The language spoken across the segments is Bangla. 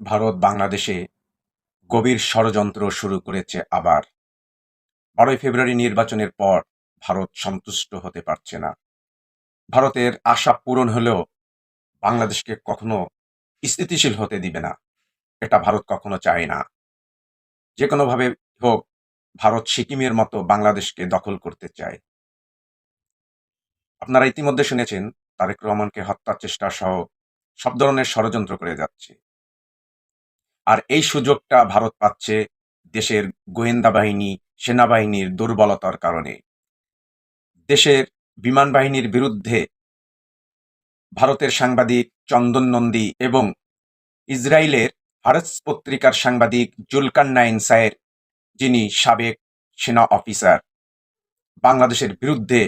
ভারত বাংলাদেশে গভীর ষড়যন্ত্র শুরু করেছে আবার। ১২ই ফেব্রুয়ারি নির্বাচনের পর ভারত সন্তুষ্ট হতে পারছে না। ভারতের আশা পূরণ হলেও বাংলাদেশকে কখনো স্থিতিশীল হতে দিবে না। এটা ভারত কখনো চায় না। যেকোনোভাবে হোক ভারত সিকিমের মতো বাংলাদেশকে দখল করতে চায়। আপনারা ইতিমধ্যে শুনেছেন তারেক রহমানকে হত্যার চেষ্টা সহ সব ধরনের ষড়যন্ত্র করে যাচ্ছে। আর এই সুযোগটা ভারত পাচ্ছে দেশের গোয়েন্দা বাহিনী, সেনাবাহিনীর দুর্বলতার কারণে। দেশের বিমান বাহিনীর বিরুদ্ধে ভারতের সাংবাদিক চন্দন নন্দী এবং ইসরায়েলের হারেস পত্রিকার সাংবাদিক জুলকারনাইন সায়ের, যিনি সাবেক সেনা অফিসার, বাংলাদেশের বিরুদ্ধে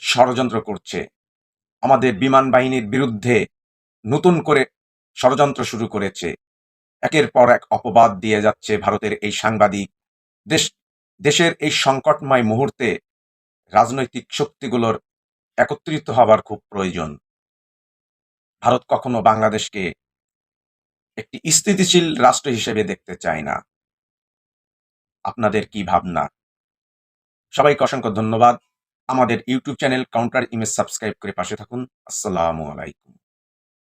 ষড়যন্ত্র করছে। আমাদের বিমান বাহিনীর বিরুদ্ধে নতুন করে ষড়যন্ত্র শুরু করেছে। একের পর এক অপবাদ দিয়ে যাচ্ছে ভারতের এই সাংবাদিক। দেশের এই সংকটময় মুহূর্তে রাজনৈতিক শক্তিগুলোর একত্রিত হবার খুব প্রয়োজন। ভারত কখনো বাংলাদেশকে একটি স্থিতিশীল রাষ্ট্র হিসেবে দেখতে চায় না। আপনাদের কি ভাবনা? সবাইকে অসংখ্য ধন্যবাদ। আমাদের YouTube channel counter image subscribe করে পাশে থাকুন। আসসালামু আলাইকুম।